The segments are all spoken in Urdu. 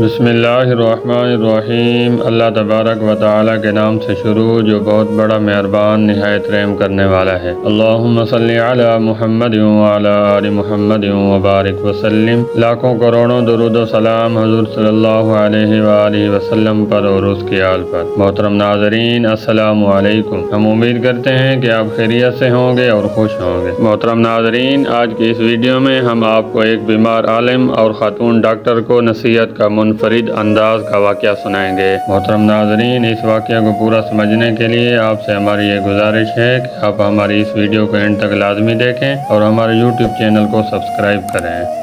بسم اللہ الرحمن الرحیم۔ اللہ تبارک و تعالیٰ کے نام سے شروع جو بہت بڑا مہربان نہایت رحم کرنے والا ہے۔ اللہم صلی علی محمد وعلی آل محمد وبارک وسلم۔ لاکھوں کروڑوں درود و سلام حضور صلی اللہ علیہ وآلہ وسلم پر اور اس کی آل پر۔ محترم ناظرین السلام علیکم۔ ہم امید کرتے ہیں کہ آپ خیریت سے ہوں گے اور خوش ہوں گے۔ محترم ناظرین، آج کی اس ویڈیو میں ہم آپ کو ایک بیمار عالم اور خاتون ڈاکٹر کو نصیحت کا منفرد انداز کا واقعہ سنائیں گے۔ محترم ناظرین، اس واقعہ کو پورا سمجھنے کے لیے آپ سے ہماری یہ گزارش ہے کہ آپ ہماری اس ویڈیو کو اینڈ تک لازمی دیکھیں اور ہمارے یوٹیوب چینل کو سبسکرائب کریں۔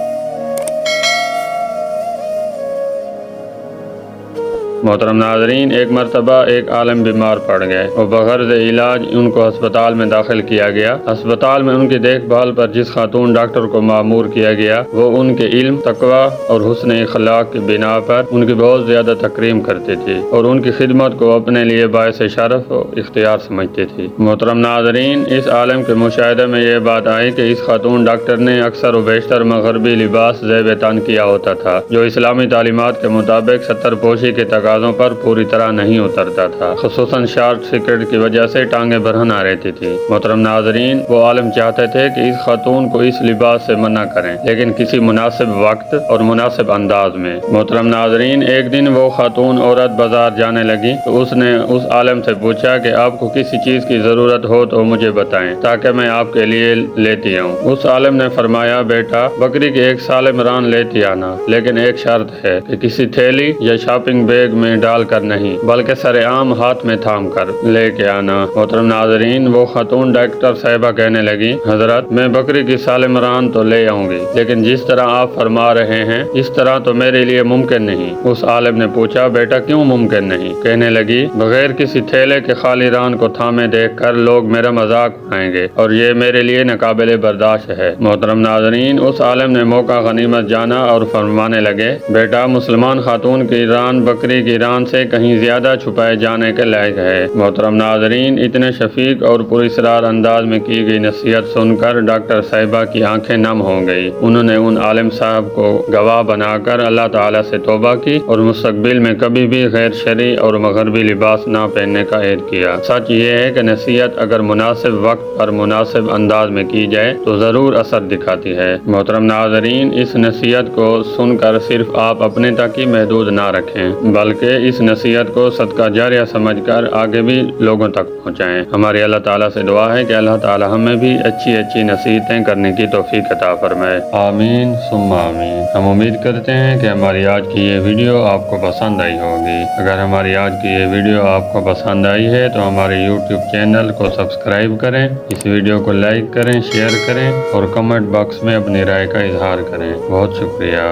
محترم ناظرین، ایک مرتبہ ایک عالم بیمار پڑ گئے اور بغرض علاج ان کو ہسپتال میں داخل کیا گیا۔ ہسپتال میں ان کی دیکھ بھال پر جس خاتون ڈاکٹر کو مامور کیا گیا وہ ان کے علم، تقوی اور حسن اخلاق کی بنا پر ان کی بہت زیادہ تکریم کرتی تھی اور ان کی خدمت کو اپنے لیے باعث شرف و اختیار سمجھتی تھی۔ محترم ناظرین، اس عالم کے مشاہدے میں یہ بات آئی کہ اس خاتون ڈاکٹر نے اکثر و بیشتر مغربی لباس زیب تن کیا ہوتا تھا جو اسلامی تعلیمات کے مطابق ستر پوشی کے تقاضوں پر پوری طرح نہیں اترتا تھا، خصوصاً شارٹ سکرٹ کی وجہ سے ٹانگیں برہنہ رہتی تھی۔ محترم ناظرین، وہ عالم چاہتے تھے کہ اس خاتون کو اس لباس سے منع کریں، لیکن کسی مناسب وقت اور مناسب انداز میں۔ محترم ناظرین، ایک دن وہ خاتون عورت بازار جانے لگی تو اس نے اس عالم سے پوچھا کہ آپ کو کسی چیز کی ضرورت ہو تو مجھے بتائیں تاکہ میں آپ کے لیے لیتی آؤں۔ اس عالم نے فرمایا، بیٹا بکری کی ایک سالم ران لیتی آنا، لیکن ایک شرط ہے کہ کسی تھیلی یا شاپنگ بیگ میں ڈال کر نہیں بلکہ سر عام ہاتھ میں تھام کر لے کے آنا۔ محترم ناظرین، وہ خاتون ڈاکٹر صاحبہ کہنے لگی، حضرت میں بکری کی سالم ران تو لے آؤں گی، لیکن جس طرح آپ فرما رہے ہیں اس طرح تو میرے لیے ممکن نہیں۔ اس عالم نے پوچھا، بیٹا کیوں ممکن نہیں؟ کہنے لگی، بغیر کسی تھیلے کے خالی ران کو تھامے دیکھ کر لوگ میرا مذاق اڑائیں گے اور یہ میرے لیے ناقابل برداشت ہے۔ محترم ناظرین، اس عالم نے موقع غنیمت جانا اور فرمانے لگے، بیٹا مسلمان خاتون کی ران بکری کی ران سے کہیں زیادہ چھپائے جانے کے لائق ہے۔ محترم ناظرین، اتنے شفیق اور پراسرار انداز میں کی گئی نصیحت سن کر ڈاکٹر صاحبہ کی آنکھیں نم ہو گئی۔ انہوں نے ان عالم صاحب کو گواہ بنا کر اللہ تعالیٰ سے توبہ کی اور مستقبل میں کبھی بھی غیر شرعی اور مغربی لباس نہ پہننے کا عہد کیا۔ سچ یہ ہے کہ نصیحت اگر مناسب وقت پر مناسب انداز میں کی جائے تو ضرور اثر دکھاتی ہے۔ محترم ناظرین، اس نصیحت کو سن کر صرف آپ اپنے تک ہی محدود نہ رکھیں بلکہ اس نصیحت کو صدقہ جاریہ سمجھ کر آگے بھی لوگوں تک پہنچائیں۔ ہماری اللہ تعالیٰ سے دعا ہے کہ اللہ تعالیٰ ہمیں بھی اچھی نصیحتیں کرنے کی توفیق عطا فرمائے۔ آمین ثم آمین۔ ہم امید کرتے ہیں کہ ہماری آج کی یہ ویڈیو آپ کو پسند آئی ہوگی۔ اگر ہماری آج کی یہ ویڈیو آپ کو پسند آئی ہے تو ہمارے یوٹیوب چینل کو سبسکرائب کریں، اس ویڈیو کو لائک کریں، شیئر کریں اور کمنٹ باکس میں اپنی رائے کا اظہار کریں۔ بہت شکریہ۔